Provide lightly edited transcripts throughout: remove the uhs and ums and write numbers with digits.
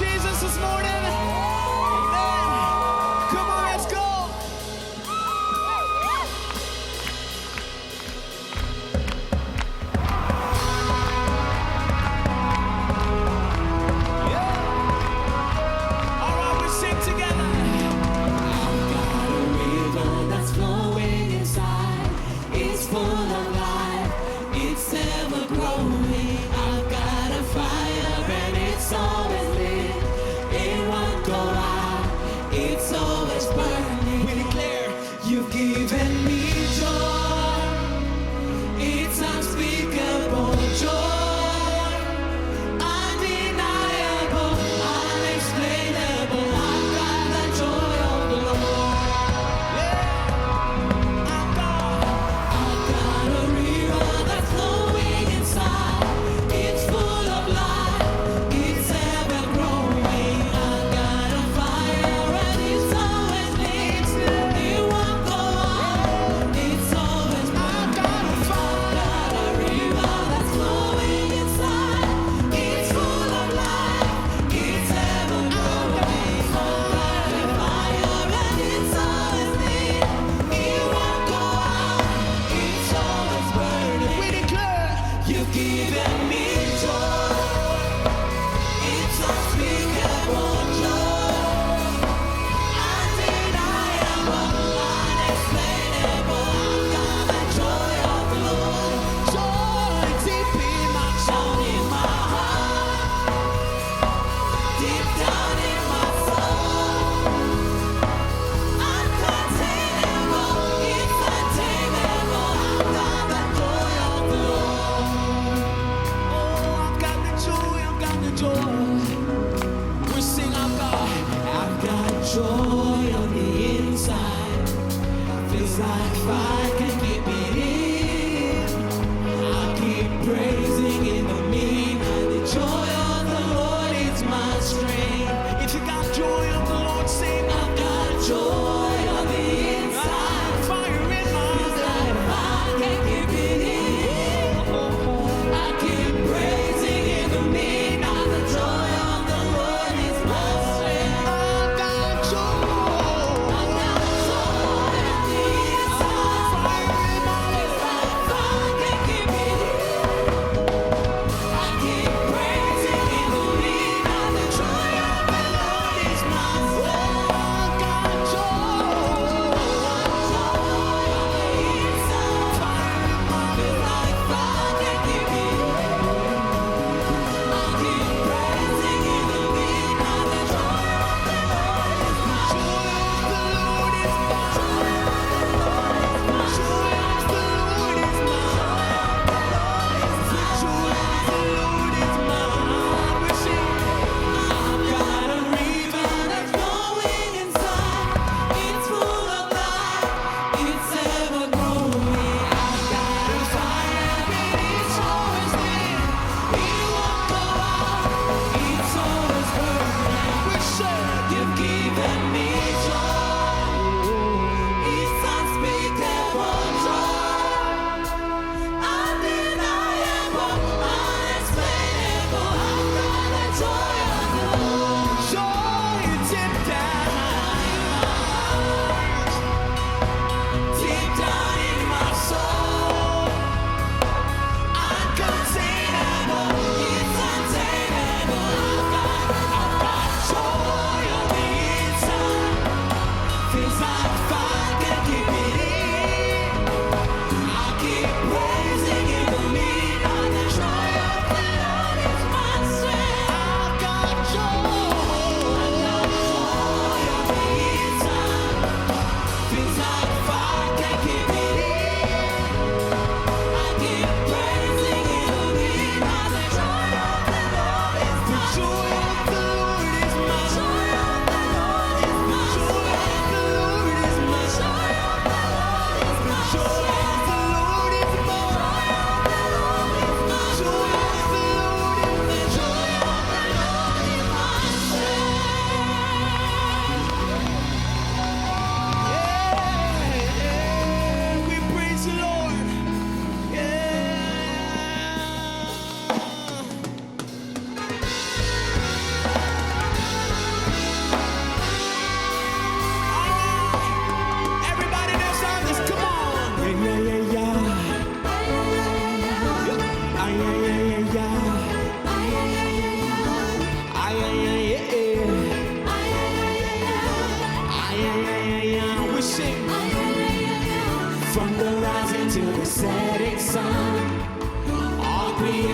Jesus this morning? Amen. Come on, let's go. Yeah. All right, we sing together. I've got a river that's flowing inside. It's full of life. It's ever growing. I've got a fire and it's always lit. It won't go out. It's always burning. We declare, You've given me joy. It's unspeakable joy. Undeniable, unexplainable. I've got the joy of the Lord. yeah, I'm God. I've got a river that's flowing inside. It's full of life. It's ever growing. I've got a fire and it's always lit. It won't go out. It's always burning. I've got a fire. I've got a river that's flowing inside. It's full of life. It's ever growing. I've got a fire and it's always lit. It won't go out. It's always burning. We declare, You've given me joy. It's unspeakable joy. Undeniable, unexplainable. I've got the joy of the Lord. joy deep in my Down in my heart, deep down in my soul. Uncontainable, it's untamable. I've got the joy of the Lord. Oh, I've got the joy, I've got the joy. We sing our God. I've got joy on the inside. Feels like fire can keep it in. I'll keep praising in the midnight. The joy of the Lord is my strength. If you got joy of the Lord, sing. I've got joy on the inside. Fire in my Feels like fire can keep it in. I keep praising in the midnight. The joy of the Lord is my strength. I've got joy. I've got joy on the inside.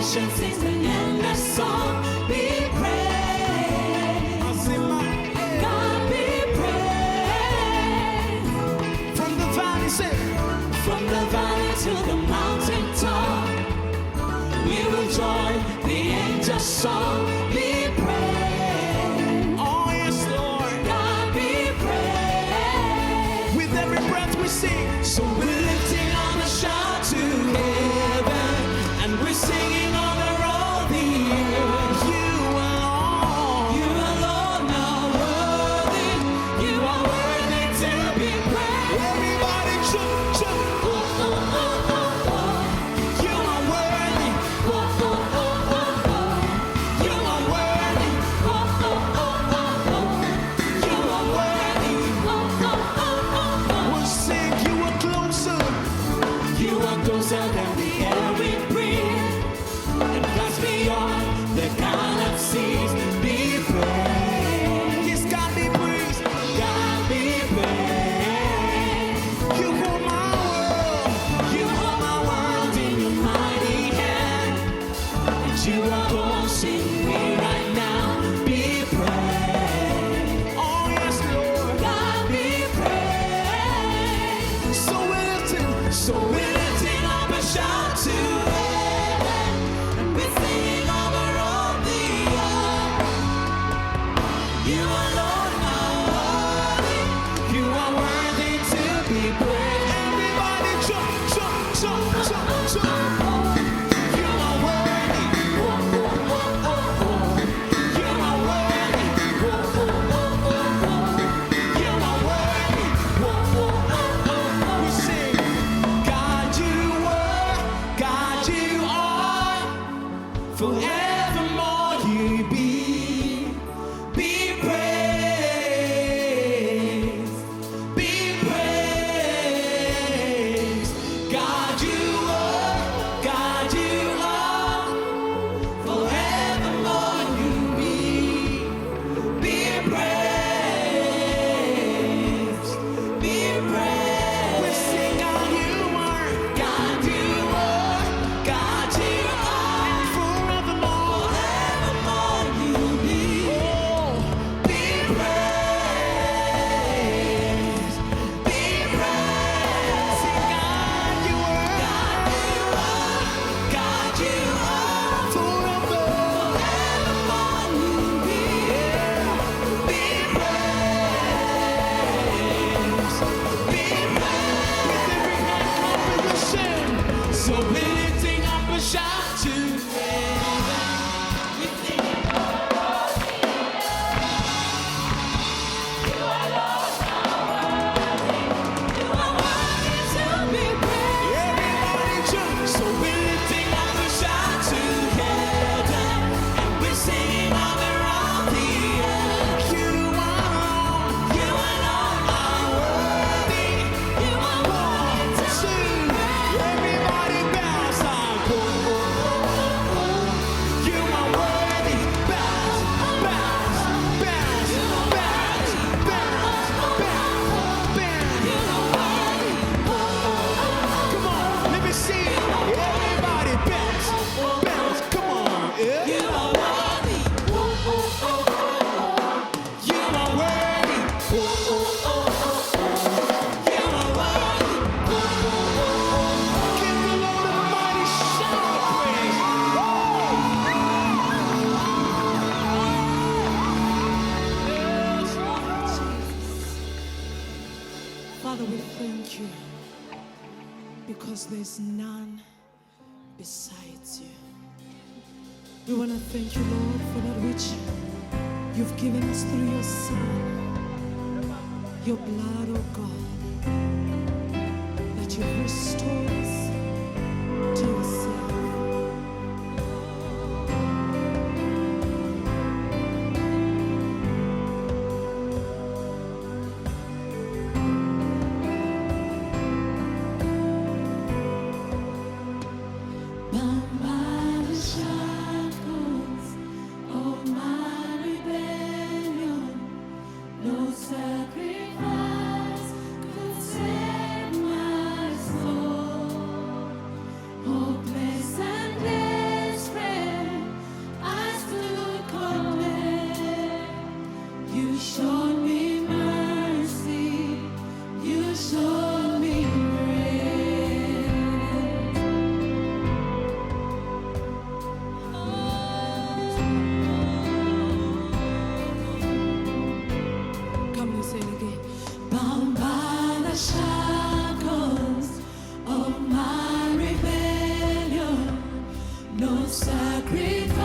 nation sings an endless song. Be praised. God be praised. From the valley, say. From the valley to the mountain top, we will join the angels' song. Be praised. Oh, yes, Lord. God be praised. With every breath we sing. So we're lifting up a shout to heaven, and we're singing over all the earth. You alone. You alone are worthy. You are worthy to be praised. Everybody jump, jump. Oh, oh, oh, oh, oh. You are worthy. Oh, oh, oh, oh, oh. You are worthy. Oh, oh, oh, oh, oh. You are worthy. Oh, oh, oh, oh, oh. We'll sing. You are closer. You are closer than the air we breathe, and that's beyond the galaxies. Be praised. Yes, God be praised. God be praised. You hold my world. You hold my world in your mighty hand, and you are pushing me right now. Be praised. Oh, yes, Lord. God be praised. So we're lifting. So we're lifting up a shout to heaven, and we're singing over all the earth. You alone are worthy. You are worthy to be praised. Everybody jump, jump, jump, jump, jump. You are worthy. Oh, oh, oh, oh, oh. You are worthy. Oh, oh, oh, oh, oh. You are worthy. Oh, oh, oh, oh, oh. We sing. God, you were. God, you are. Forevermore you be. Be praised. Be praised. God, you were. God, you are. Forevermore you be. Be praised. Be praised. We sing, God, you are. God, you are. God, you are. Forevermore. Forevermore you be. Oh, be praised. Be praised. Sing, God, you are. God you are. Forever. Forevermore you be. Be praised. Be praised. With every hand clap we will sing. So we're lifting up a shout to heaven. We sing. You are worthy to be praised. Everybody jump. So we're lifting up a shout to heaven. And we're singing over all the earth. You alone. You alone are worthy. You are worthy to be Sing. praised. Everybody bounce like you are worthy. Bounce, bounce, bounce, bounce, bounce, bounce, bounce. You are worthy. Come on, let me see. Everybody bounce, bounce. Come on. Yeah. You are worthy. You are worthy. You are worthy. Give the Lord a mighty shout of praise. Father, we thank you because there's none besides you. We want to thank you, Lord, for that which you've given us through your Son, your blood, oh God, that you've restored us to yourself. Bound by the shackles of my rebellion, no sacrifice could save my soul. Oh, showed me mercy. You showed me grace. Come and sing again. Bound by the shackles of my rebellion, no sacrifice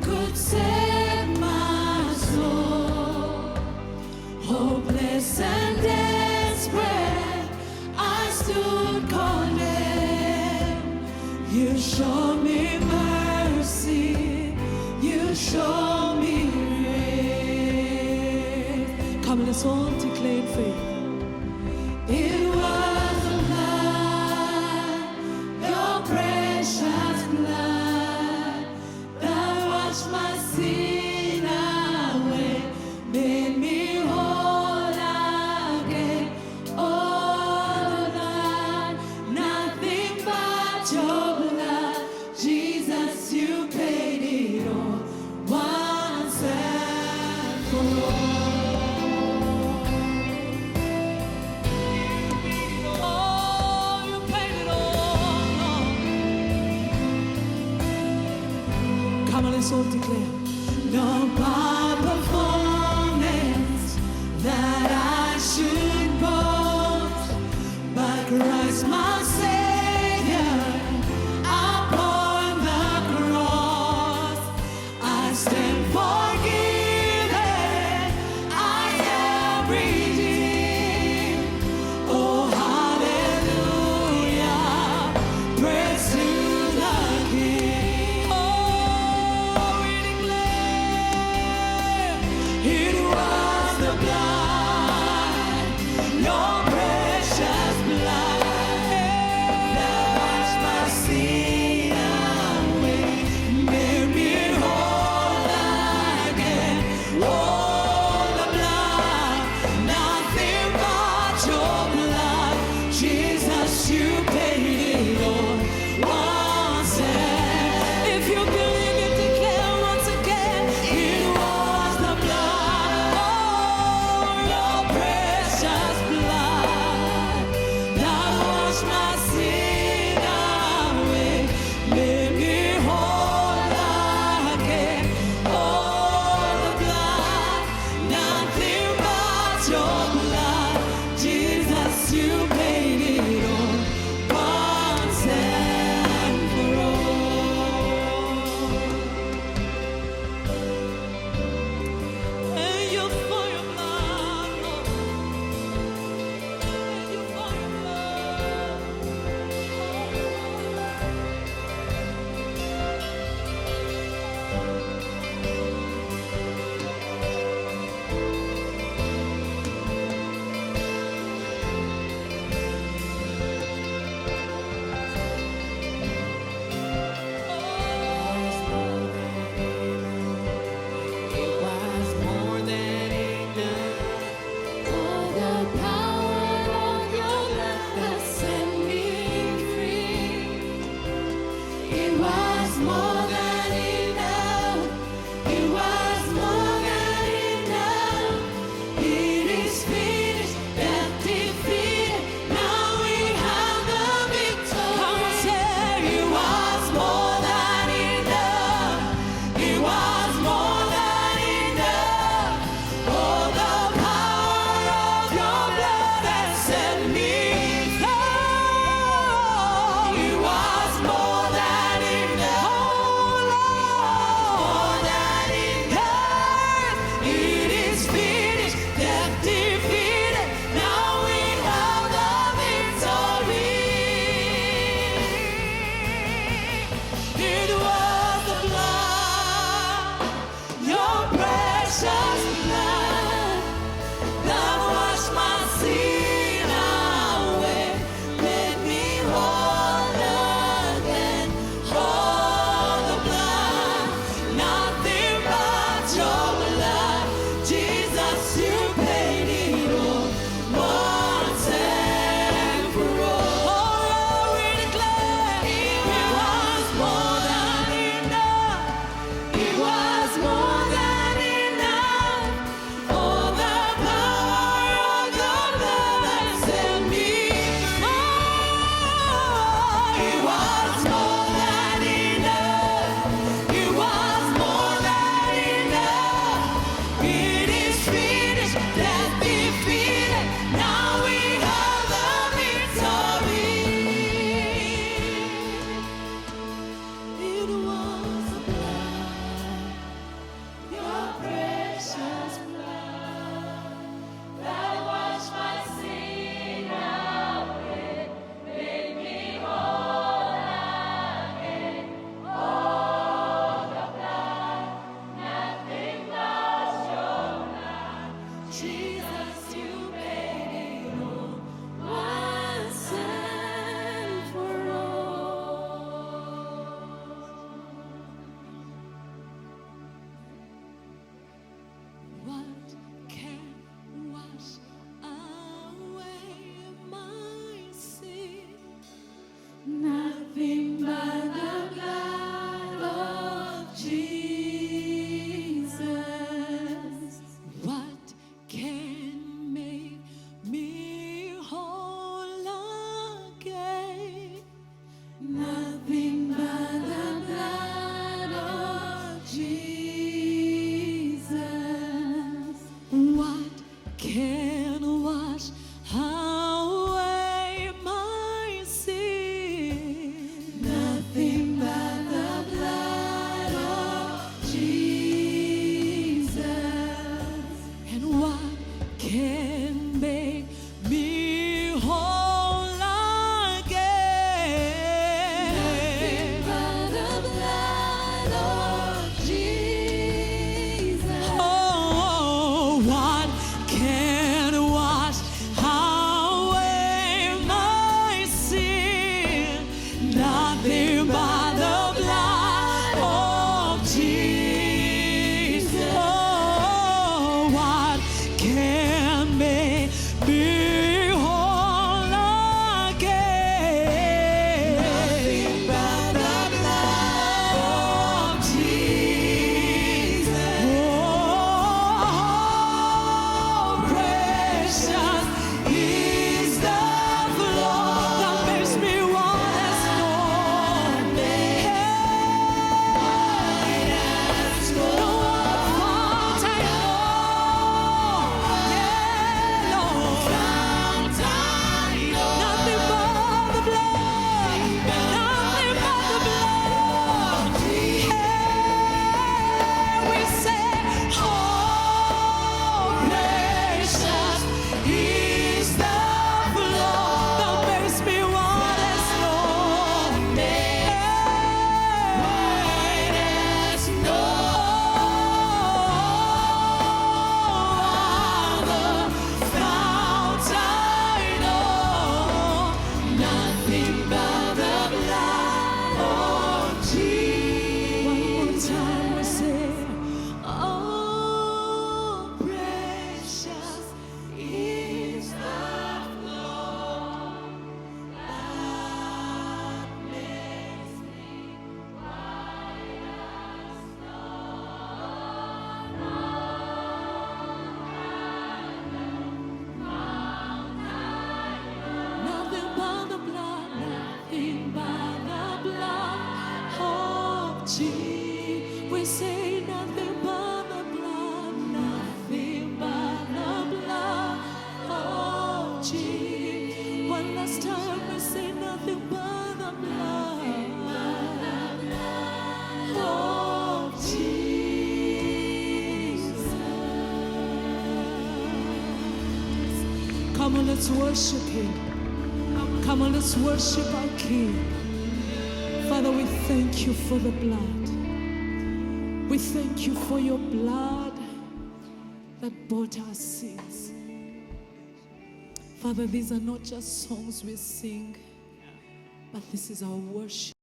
could save my soul. Hopeless and desperate, I stood condemned. You showed me mercy. You showed me grace. Come, let's all declare faith. It was the blood, your precious blood, that washed my sin away, made me whole again. Oh, Lord, nothing but your blood. Jesus, you paid it all once and for all. Oh, you paid it all, Lord. Come on, let's all declare. No power performance that I should boast, but Christ my Savior upon the cross. I stand forgiven, I am redeemed. Oh, hallelujah, praise to the King. Oh, we declare it was the blood, your precious blood, that washed my sin away, made me whole again. Oh, the blood, nothing but your blood. Jesus, you paid it all once and if you believe it, declare once again. It was the blood, oh, Come on, let's worship him. Come on, let's worship our King. Father, we thank you for the blood. We thank you for your blood that bought our sins. Father, these are not just songs we sing, but this is our worship.